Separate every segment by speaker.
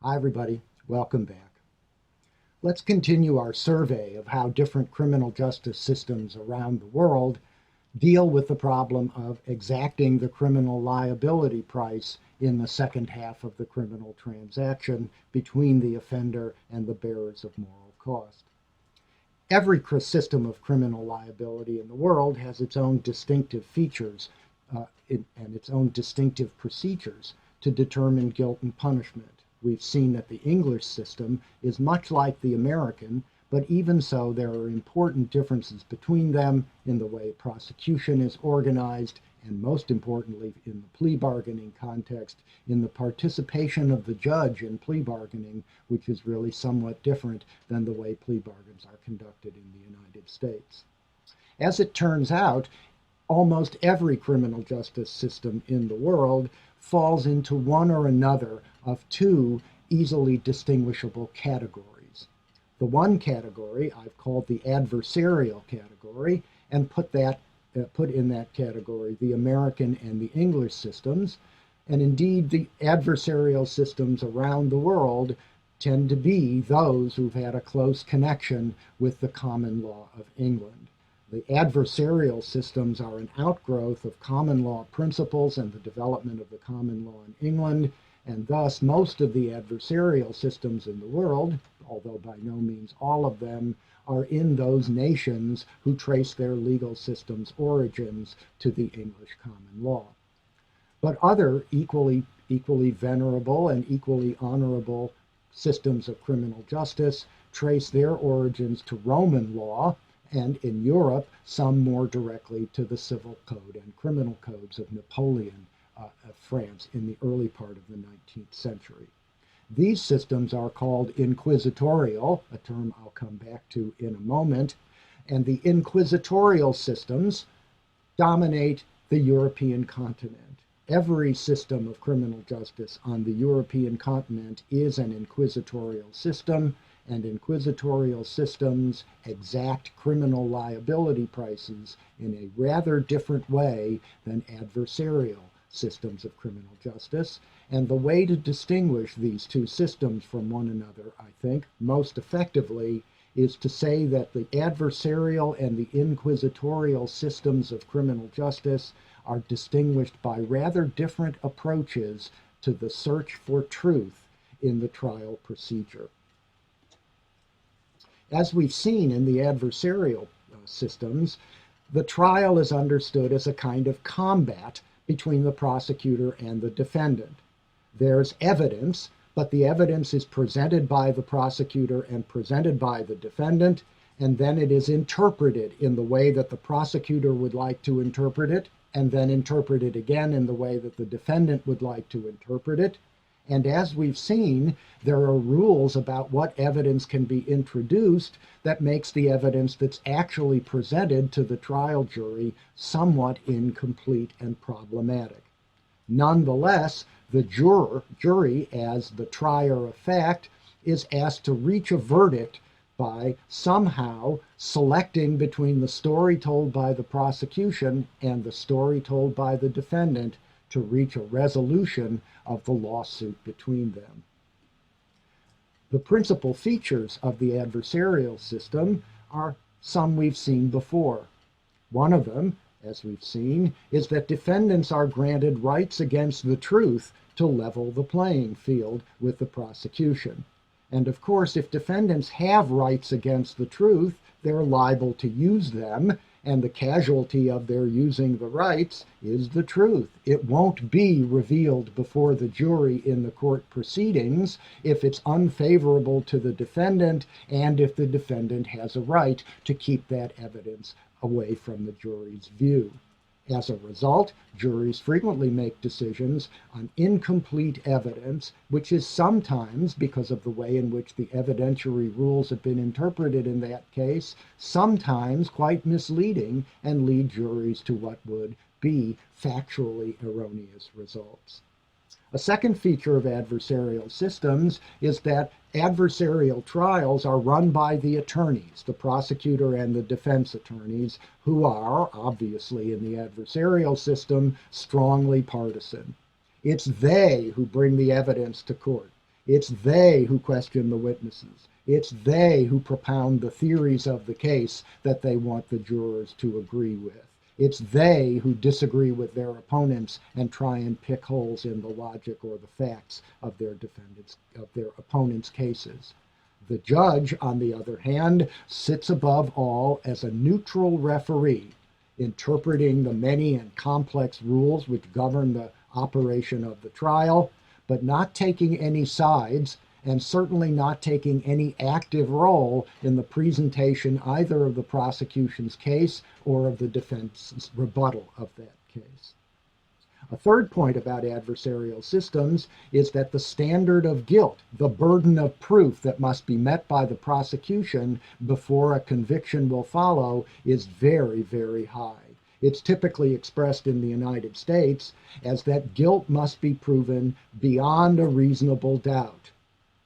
Speaker 1: Hi, everybody. Welcome back. Let's continue our survey of how different criminal justice systems around the world deal with the problem of exacting the criminal liability price in the second half of the criminal transaction between the offender and the bearers of moral cost. Every system of criminal liability in the world has its own distinctive features and its own distinctive procedures to determine guilt and punishment. We've seen that the English system is much like the American, but even so, there are important differences between them in the way prosecution is organized, and most importantly, in the plea bargaining context, in the participation of the judge in plea bargaining, which is really somewhat different than the way plea bargains are conducted in the United States. As it turns out, almost every criminal justice system in the world falls into one or another of two easily distinguishable categories. The one category I've called the adversarial category, and put in that category the American and the English systems. And indeed, the adversarial systems around the world tend to be those who've had a close connection with the common law of England. The adversarial systems are an outgrowth of common law principles and the development of the common law in England, and thus most of the adversarial systems in the world, although by no means all of them, are in those nations who trace their legal systems' origins to the English common law. But other equally venerable and equally honorable systems of criminal justice trace their origins to Roman law, and in Europe, some more directly to the civil code and criminal codes of Napoleon of France in the early part of the 19th century. These systems are called inquisitorial, a term I'll come back to in a moment, and the inquisitorial systems dominate the European continent. Every system of criminal justice on the European continent is an inquisitorial system, and inquisitorial systems exact criminal liability prices in a rather different way than adversarial systems of criminal justice. And the way to distinguish these two systems from one another, I think, most effectively is to say that the adversarial and the inquisitorial systems of criminal justice are distinguished by rather different approaches to the search for truth in the trial procedure. As we've seen in the adversarial systems, the trial is understood as a kind of combat between the prosecutor and the defendant. There's evidence, but the evidence is presented by the prosecutor and presented by the defendant, and then it is interpreted in the way that the prosecutor would like to interpret it, and then interpreted again in the way that the defendant would like to interpret it. And as we've seen, there are rules about what evidence can be introduced that makes the evidence that's actually presented to the trial jury somewhat incomplete and problematic. Nonetheless, the jury, as the trier of fact, is asked to reach a verdict by somehow selecting between the story told by the prosecution and the story told by the defendant to reach a resolution of the lawsuit between them. The principal features of the adversarial system are some we've seen before. One of them, as we've seen, is that defendants are granted rights against the truth to level the playing field with the prosecution. And of course, if defendants have rights against the truth, they're liable to use them, and the casualty of their using the rights is the truth. It won't be revealed before the jury in the court proceedings if it's unfavorable to the defendant and if the defendant has a right to keep that evidence away from the jury's view. As a result, juries frequently make decisions on incomplete evidence, which is sometimes, because of the way in which the evidentiary rules have been interpreted in that case, sometimes quite misleading and lead juries to what would be factually erroneous results. A second feature of adversarial systems is that adversarial trials are run by the attorneys, the prosecutor and the defense attorneys, who are, obviously in the adversarial system, strongly partisan. It's they who bring the evidence to court. It's they who question the witnesses. It's they who propound the theories of the case that they want the jurors to agree with. It's they who disagree with their opponents and try and pick holes in the logic or the facts of their opponents' cases. The judge, on the other hand, sits above all as a neutral referee, interpreting the many and complex rules which govern the operation of the trial, but not taking any sides and certainly not taking any active role in the presentation either of the prosecution's case or of the defense's rebuttal of that case. A third point about adversarial systems is that the standard of guilt, the burden of proof that must be met by the prosecution before a conviction will follow, is very, very high. It's typically expressed in the United States as that guilt must be proven beyond a reasonable doubt.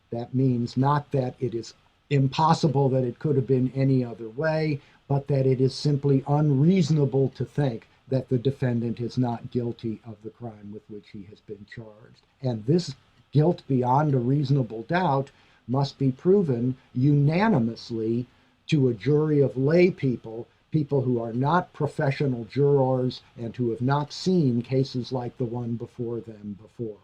Speaker 1: That means not that it is impossible that it could have been any other way, but that it is simply unreasonable to think that the defendant is not guilty of the crime with which he has been charged. And this guilt beyond a reasonable doubt must be proven unanimously to a jury of lay people, people who are not professional jurors and who have not seen cases like the one before them before.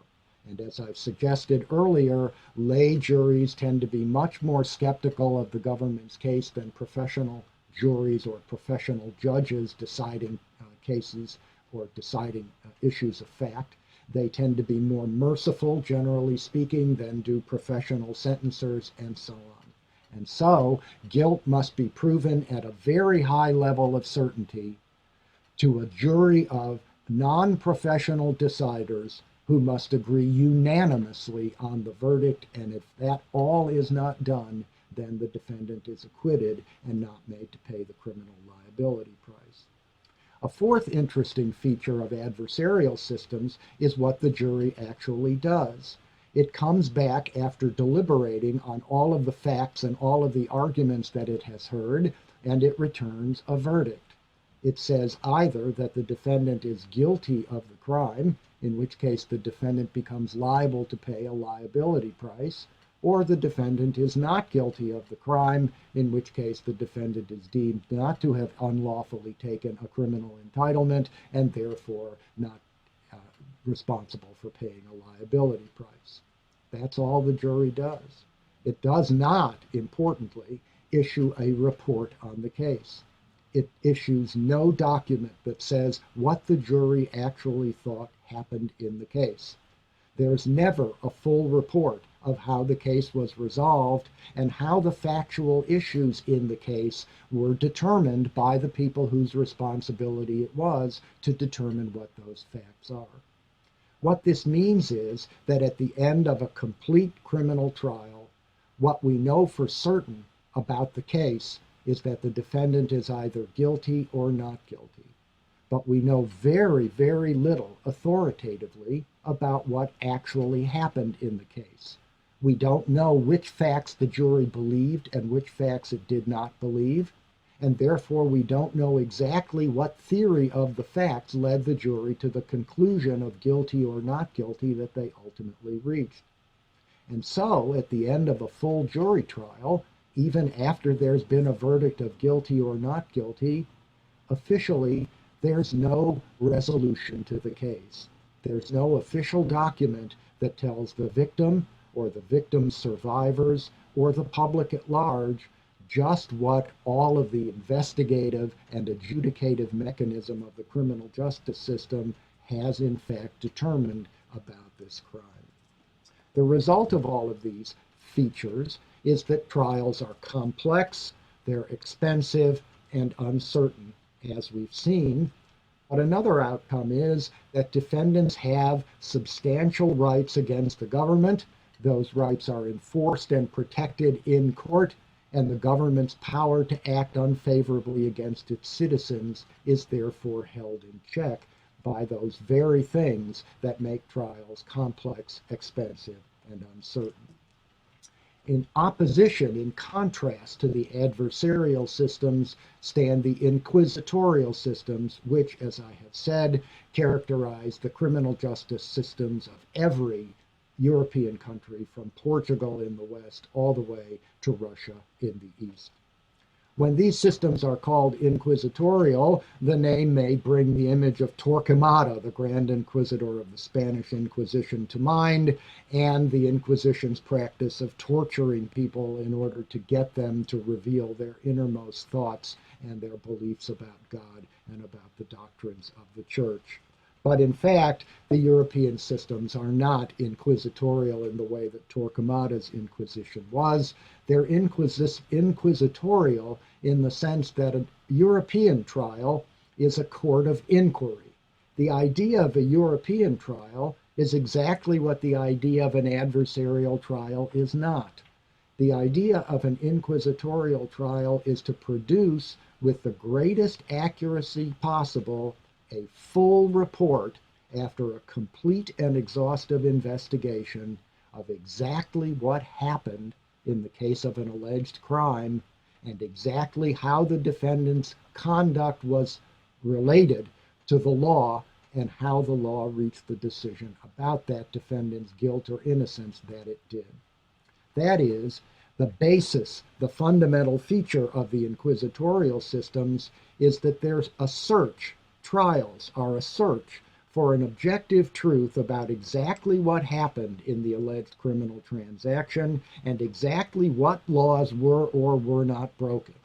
Speaker 1: And as I've suggested earlier, lay juries tend to be much more skeptical of the government's case than professional juries or professional judges deciding cases or deciding issues of fact. They tend to be more merciful, generally speaking, than do professional sentencers and so on. And so, guilt must be proven at a very high level of certainty to a jury of non-professional deciders who must agree unanimously on the verdict, and if that all is not done, then the defendant is acquitted and not made to pay the criminal liability price. A fourth interesting feature of adversarial systems is what the jury actually does. It comes back after deliberating on all of the facts and all of the arguments that it has heard, and it returns a verdict. It says either that the defendant is guilty of the crime, in which case the defendant becomes liable to pay a liability price, or the defendant is not guilty of the crime, in which case the defendant is deemed not to have unlawfully taken a criminal entitlement and therefore not responsible for paying a liability price. That's all the jury does. It does not, importantly, issue a report on the case. It issues no document that says what the jury actually thought happened in the case. There's never a full report of how the case was resolved and how the factual issues in the case were determined by the people whose responsibility it was to determine what those facts are. What this means is that at the end of a complete criminal trial, what we know for certain about the case is that the defendant is either guilty or not guilty. But we know very, very little authoritatively about what actually happened in the case. We don't know which facts the jury believed and which facts it did not believe, and therefore we don't know exactly what theory of the facts led the jury to the conclusion of guilty or not guilty that they ultimately reached. And so, at the end of a full jury trial, even after there's been a verdict of guilty or not guilty, officially there's no resolution to the case. There's no official document that tells the victim or the victim's survivors or the public at large just what all of the investigative and adjudicative mechanism of the criminal justice system has in fact determined about this crime. The result of all of these features is that trials are complex, they're expensive, and uncertain, as we've seen. But another outcome is that defendants have substantial rights against the government. Those rights are enforced and protected in court, and the government's power to act unfavorably against its citizens is therefore held in check by those very things that make trials complex, expensive, and uncertain. In opposition, in contrast to the adversarial systems, stand the inquisitorial systems, which, as I have said, characterize the criminal justice systems of every European country, from Portugal in the west all the way to Russia in the east. When these systems are called inquisitorial, the name may bring the image of Torquemada, the Grand Inquisitor of the Spanish Inquisition, to mind, and the Inquisition's practice of torturing people in order to get them to reveal their innermost thoughts and their beliefs about God and about the doctrines of the Church. But in fact, the European systems are not inquisitorial in the way that Torquemada's Inquisition was. They're inquisitorial in the sense that a European trial is a court of inquiry. The idea of a European trial is exactly what the idea of an adversarial trial is not. The idea of an inquisitorial trial is to produce, with the greatest accuracy possible, a full report after a complete and exhaustive investigation of exactly what happened in the case of an alleged crime and exactly how the defendant's conduct was related to the law and how the law reached the decision about that defendant's guilt or innocence that it did. That is, the basis, the fundamental feature of the inquisitorial systems is that there's a search. Trials are a search for an objective truth about exactly what happened in the alleged criminal transaction and exactly what laws were or were not broken.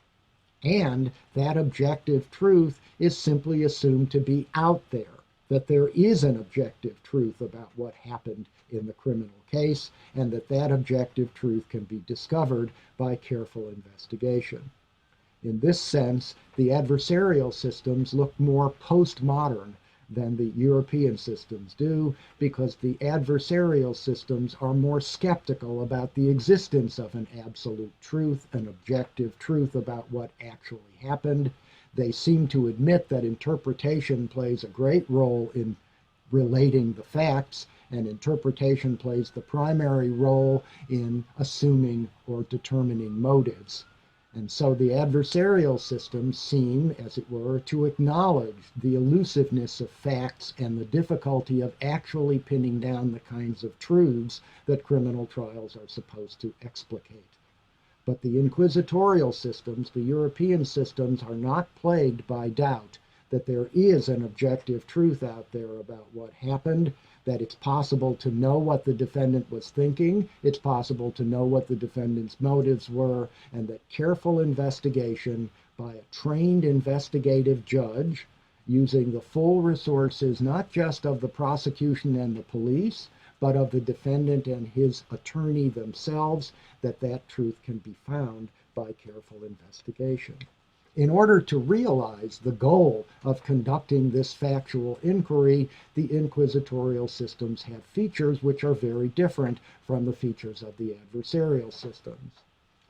Speaker 1: And that objective truth is simply assumed to be out there, that there is an objective truth about what happened in the criminal case, and that objective truth can be discovered by careful investigation. In this sense, the adversarial systems look more postmodern than the European systems do, because the adversarial systems are more skeptical about the existence of an absolute truth, an objective truth about what actually happened. They seem to admit that interpretation plays a great role in relating the facts, and interpretation plays the primary role in assuming or determining motives. And so the adversarial systems seem, as it were, to acknowledge the elusiveness of facts and the difficulty of actually pinning down the kinds of truths that criminal trials are supposed to explicate. But the inquisitorial systems, the European systems, are not plagued by doubt that there is an objective truth out there about what happened, that it's possible to know what the defendant was thinking, it's possible to know what the defendant's motives were, and that careful investigation by a trained investigative judge, using the full resources not just of the prosecution and the police, but of the defendant and his attorney themselves, that truth can be found by careful investigation. In order to realize the goal of conducting this factual inquiry, the inquisitorial systems have features which are very different from the features of the adversarial systems.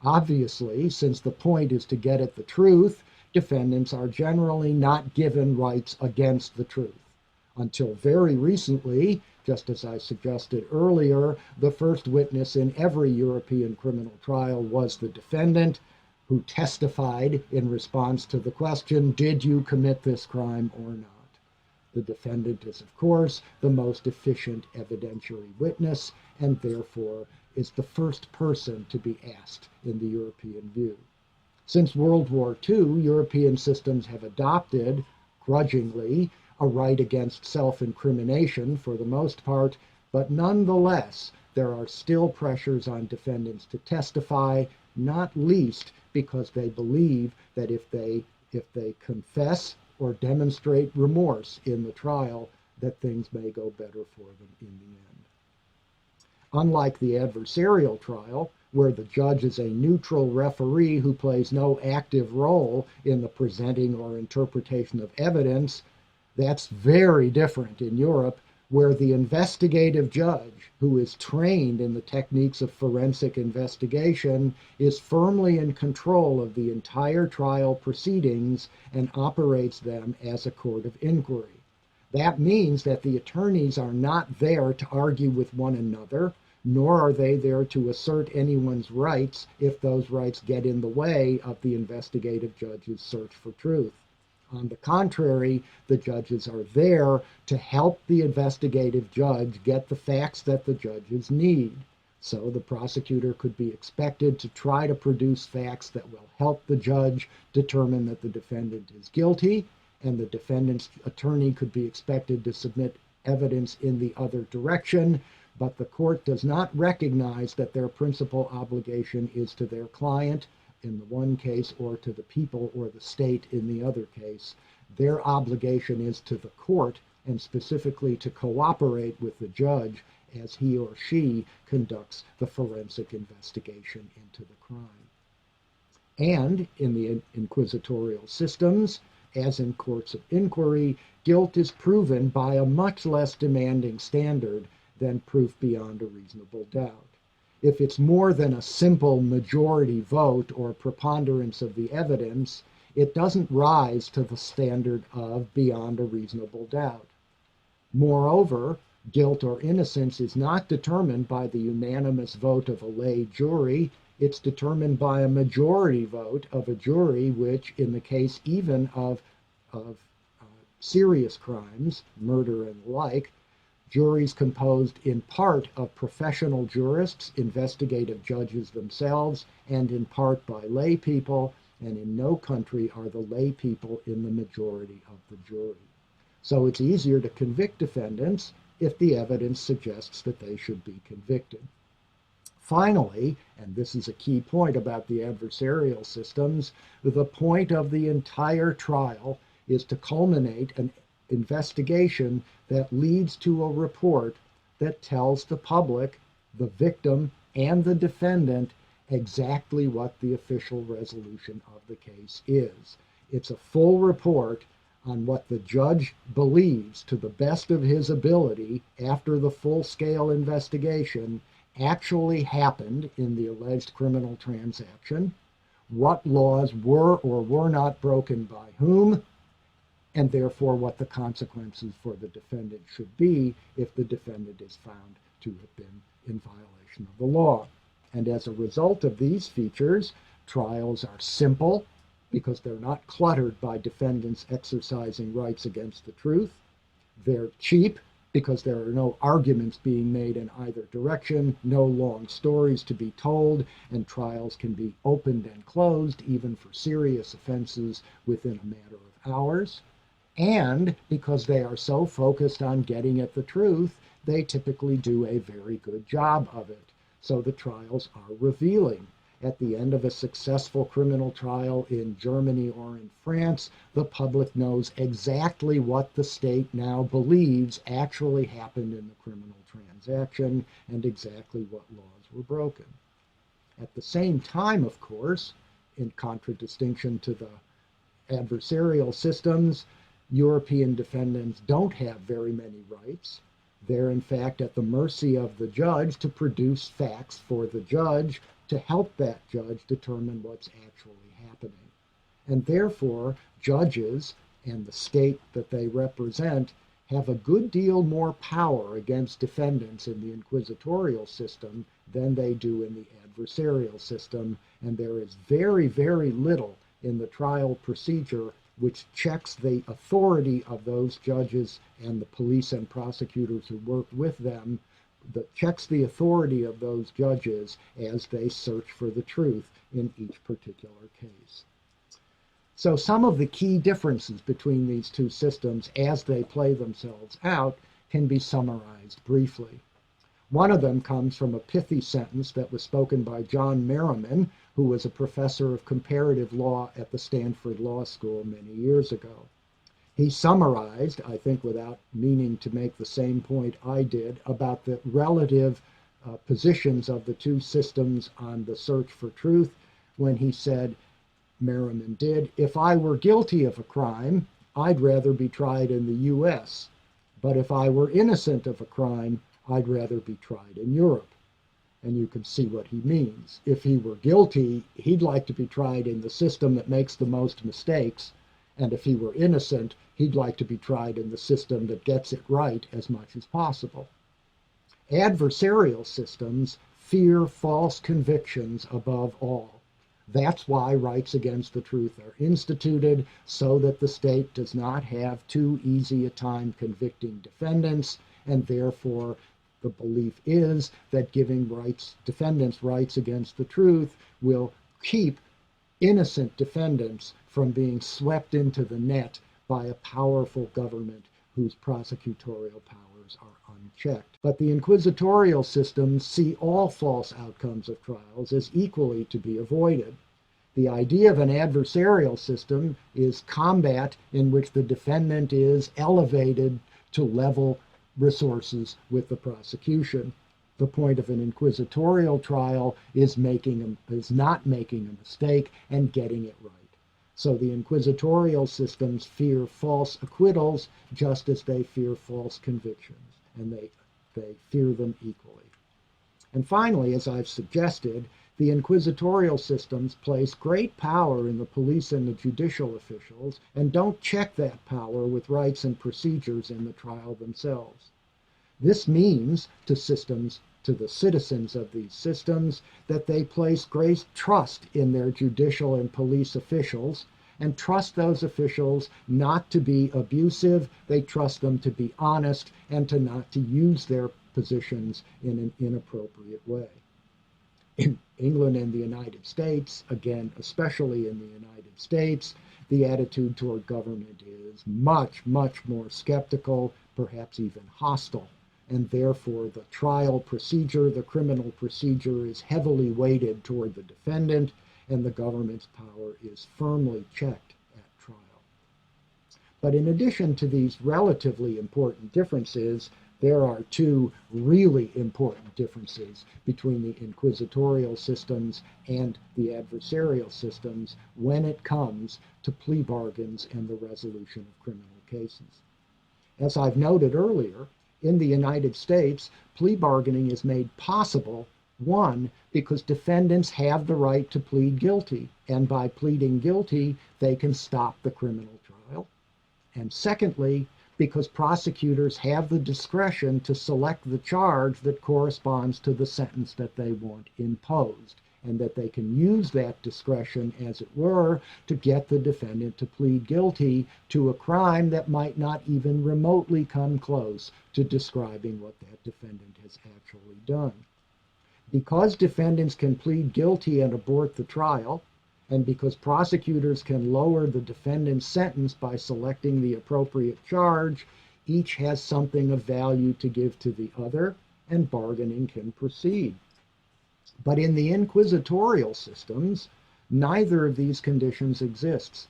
Speaker 1: Obviously, since the point is to get at the truth, defendants are generally not given rights against the truth. Until very recently, just as I suggested earlier, the first witness in every European criminal trial was the defendant, who testified in response to the question, did you commit this crime or not? The defendant is, of course, the most efficient evidentiary witness, and therefore is the first person to be asked in the European view. Since World War II, European systems have adopted, grudgingly, a right against self-incrimination for the most part, but nonetheless, there are still pressures on defendants to testify, not least because they believe that if they confess or demonstrate remorse in the trial, that things may go better for them in the end. Unlike the adversarial trial, where the judge is a neutral referee who plays no active role in the presenting or interpretation of evidence, that's very different in Europe, where the investigative judge, who is trained in the techniques of forensic investigation, is firmly in control of the entire trial proceedings and operates them as a court of inquiry. That means that the attorneys are not there to argue with one another, nor are they there to assert anyone's rights if those rights get in the way of the investigative judge's search for truth. On the contrary, the judges are there to help the investigative judge get the facts that the judges need. So the prosecutor could be expected to try to produce facts that will help the judge determine that the defendant is guilty, and the defendant's attorney could be expected to submit evidence in the other direction, but the court does not recognize that their principal obligation is to their client in the one case or to the people or the state in the other case. Their obligation is to the court and specifically to cooperate with the judge as he or she conducts the forensic investigation into the crime. And in the inquisitorial systems, as in courts of inquiry, guilt is proven by a much less demanding standard than proof beyond a reasonable doubt. If it's more than a simple majority vote or preponderance of the evidence, it doesn't rise to the standard of beyond a reasonable doubt. Moreover, guilt or innocence is not determined by the unanimous vote of a lay jury. It's determined by a majority vote of a jury, which, in the case even of serious crimes, murder and the like, juries composed in part of professional jurists, investigative judges themselves, and in part by lay people, and in no country are the lay people in the majority of the jury. So it's easier to convict defendants if the evidence suggests that they should be convicted. Finally, and this is a key point about the adversarial systems, the point of the entire trial is to culminate an investigation that leads to a report that tells the public, the victim, and the defendant exactly what the official resolution of the case is. It's a full report on what the judge believes, to the best of his ability, after the full-scale investigation, actually happened in the alleged criminal transaction, what laws were or were not broken by whom, and therefore what the consequences for the defendant should be if the defendant is found to have been in violation of the law. And as a result of these features, trials are simple because they're not cluttered by defendants exercising rights against the truth. They're cheap because there are no arguments being made in either direction, no long stories to be told, and trials can be opened and closed, even for serious offenses, within a matter of hours. And because they are so focused on getting at the truth, they typically do a very good job of it. So the trials are revealing. At the end of a successful criminal trial in Germany or in France, the public knows exactly what the state now believes actually happened in the criminal transaction and exactly what laws were broken. At the same time, of course, in contradistinction to the adversarial systems, European defendants don't have very many rights. They're in fact at the mercy of the judge to produce facts for the judge to help that judge determine what's actually happening. And therefore, judges and the state that they represent have a good deal more power against defendants in the inquisitorial system than they do in the adversarial system. And there is very, very little in the trial procedure which checks the authority of those judges and the police and prosecutors who work with them, that checks the authority of those judges as they search for the truth in each particular case. So some of the key differences between these two systems as they play themselves out can be summarized briefly. One of them comes from a pithy sentence that was spoken by John Merriman, who was a professor of comparative law at the Stanford Law School many years ago. He summarized, I think without meaning to make the same point I did, about the relative positions of the two systems on the search for truth when he said, Merriman did, "If I were guilty of a crime, I'd rather be tried in the US. But if I were innocent of a crime, I'd rather be tried in Europe." And you can see what he means. If he were guilty, he'd like to be tried in the system that makes the most mistakes. And if he were innocent, he'd like to be tried in the system that gets it right as much as possible. Adversarial systems fear false convictions above all. That's why rights against the truth are instituted, so that the state does not have too easy a time convicting defendants, and therefore the belief is that giving defendants rights against the truth will keep innocent defendants from being swept into the net by a powerful government whose prosecutorial powers are unchecked. But the inquisitorial systems see all false outcomes of trials as equally to be avoided. The idea of an adversarial system is combat in which the defendant is elevated to level resources with the prosecution. The point of an inquisitorial trial is not making a mistake and getting it right. So the inquisitorial systems fear false acquittals just as they fear false convictions, and they fear them equally. And finally, as I've suggested, the inquisitorial systems place great power in the police and the judicial officials and don't check that power with rights and procedures in the trial themselves. This means to the citizens of these systems, that they place great trust in their judicial and police officials and trust those officials not to be abusive. They trust them to be honest and to not to use their positions in an inappropriate way. In England and the United States, again, especially in the United States, the attitude toward government is much, much more skeptical, perhaps even hostile. And therefore, the trial procedure, the criminal procedure, is heavily weighted toward the defendant, and the government's power is firmly checked at trial. But in addition to these relatively important differences, there are two really important differences between the inquisitorial systems and the adversarial systems when it comes to plea bargains and the resolution of criminal cases. As I've noted earlier, in the United States, plea bargaining is made possible, one, because defendants have the right to plead guilty, and by pleading guilty, they can stop the criminal trial. And secondly, because prosecutors have the discretion to select the charge that corresponds to the sentence that they want imposed, and that they can use that discretion, as it were, to get the defendant to plead guilty to a crime that might not even remotely come close to describing what that defendant has actually done. Because defendants can plead guilty and abort the trial, and because prosecutors can lower the defendant's sentence by selecting the appropriate charge, each has something of value to give to the other, and bargaining can proceed. But in the inquisitorial systems, neither of these conditions exists.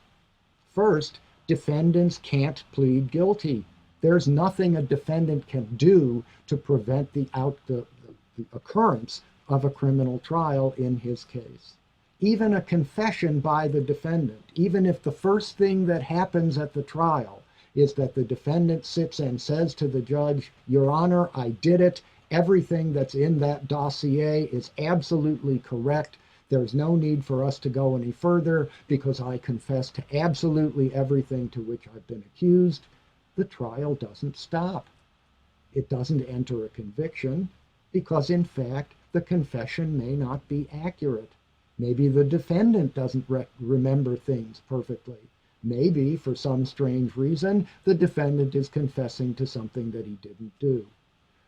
Speaker 1: First, defendants can't plead guilty. There's nothing a defendant can do to prevent the occurrence of a criminal trial in his case. Even a confession by the defendant, even if the first thing that happens at the trial is that the defendant sits and says to the judge, "Your Honor, I did it. Everything that's in that dossier is absolutely correct. There's no need for us to go any further because I confess to absolutely everything to which I've been accused," the trial doesn't stop. It doesn't enter a conviction because, in fact, the confession may not be accurate. Maybe the defendant doesn't remember things perfectly. Maybe, for some strange reason, the defendant is confessing to something that he didn't do.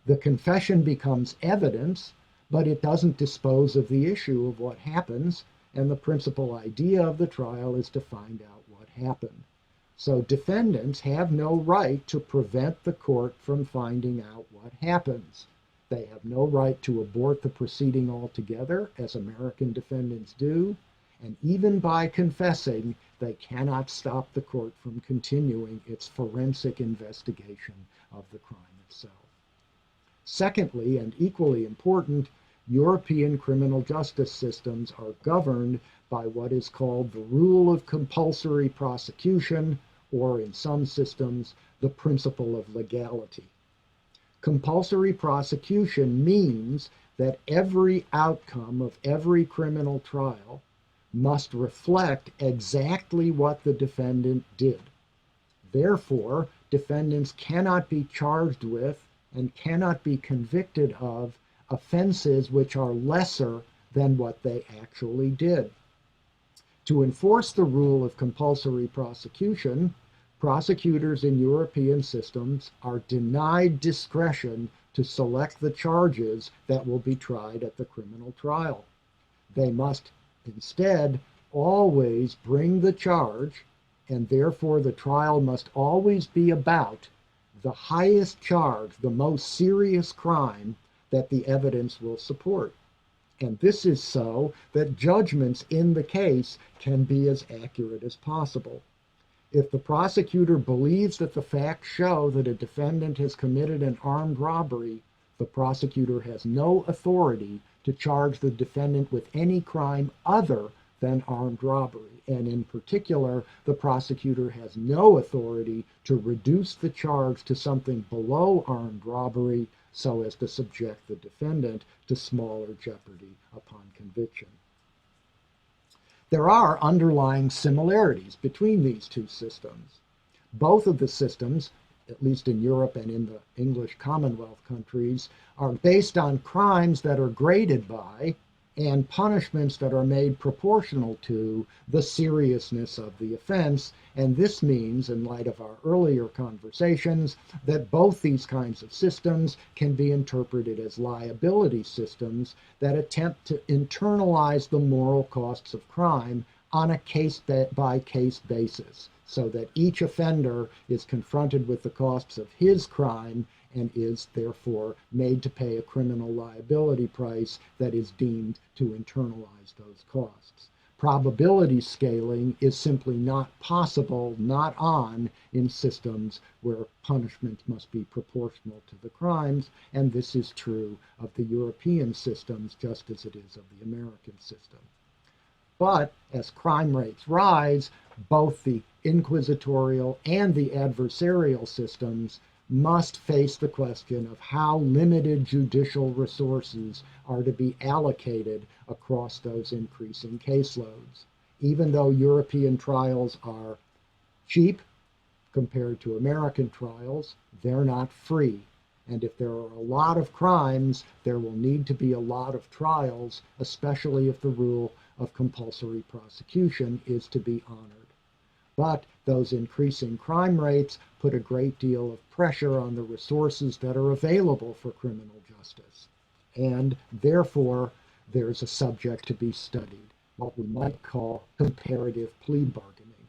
Speaker 1: The confession becomes evidence, but it doesn't dispose of the issue of what happens, and the principal idea of the trial is to find out what happened. So defendants have no right to prevent the court from finding out what happens. They have no right to abort the proceeding altogether, as American defendants do, and even by confessing, they cannot stop the court from continuing its forensic investigation of the crime itself. Secondly, and equally important, European criminal justice systems are governed by what is called the rule of compulsory prosecution, or in some systems, the principle of legality. Compulsory prosecution means that every outcome of every criminal trial must reflect exactly what the defendant did. Therefore, defendants cannot be charged with and cannot be convicted of offenses which are lesser than what they actually did. To enforce the rule of compulsory prosecution, prosecutors in European systems are denied discretion to select the charges that will be tried at the criminal trial. They must instead always bring the charge, and therefore the trial must always be about the highest charge, the most serious crime that the evidence will support. And this is so that judgments in the case can be as accurate as possible. If the prosecutor believes that the facts show that a defendant has committed an armed robbery, the prosecutor has no authority to charge the defendant with any crime other than armed robbery. And in particular, the prosecutor has no authority to reduce the charge to something below armed robbery so as to subject the defendant to smaller jeopardy upon conviction. There are underlying similarities between these two systems. Both of the systems, at least in Europe and in the English Commonwealth countries, are based on crimes that are graded by and punishments that are made proportional to the seriousness of the offense. And this means, in light of our earlier conversations, that both these kinds of systems can be interpreted as liability systems that attempt to internalize the moral costs of crime on a case-by-case basis, so that each offender is confronted with the costs of his crime and is therefore made to pay a criminal liability price that is deemed to internalize those costs. Probability scaling is simply not possible, not on, in systems where punishment must be proportional to the crimes, and this is true of the European systems just as it is of the American system. But as crime rates rise, both the inquisitorial and the adversarial systems must face the question of how limited judicial resources are to be allocated across those increasing caseloads. Even though European trials are cheap compared to American trials, they're not free. And if there are a lot of crimes, there will need to be a lot of trials, especially if the rule of compulsory prosecution is to be honored. But those increasing crime rates put a great deal of pressure on the resources that are available for criminal justice. And therefore, there's a subject to be studied, what we might call comparative plea bargaining.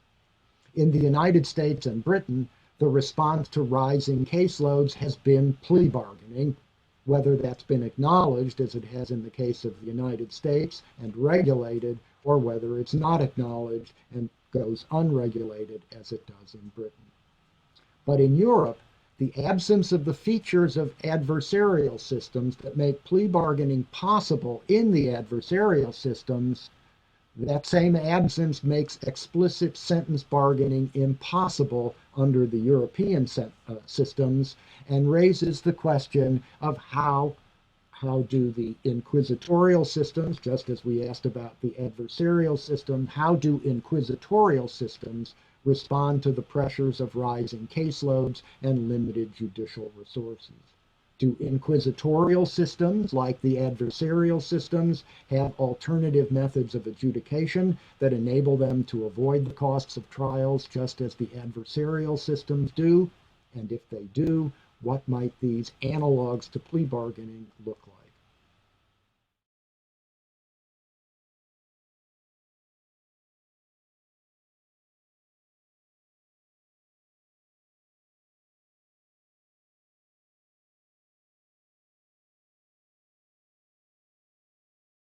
Speaker 1: In the United States and Britain, the response to rising caseloads has been plea bargaining, whether that's been acknowledged, as it has in the case of the United States, and regulated, or whether it's not acknowledged and goes unregulated, as it does in Britain. But in Europe, the absence of the features of adversarial systems that make plea bargaining possible in the adversarial systems, that same absence makes explicit sentence bargaining impossible under the European systems and raises the question of how do the inquisitorial systems, just as we asked about the adversarial system, how do inquisitorial systems respond to the pressures of rising caseloads and limited judicial resources? Do inquisitorial systems, like the adversarial systems, have alternative methods of adjudication that enable them to avoid the costs of trials just as the adversarial systems do? And if they do, what might these analogs to plea bargaining look like?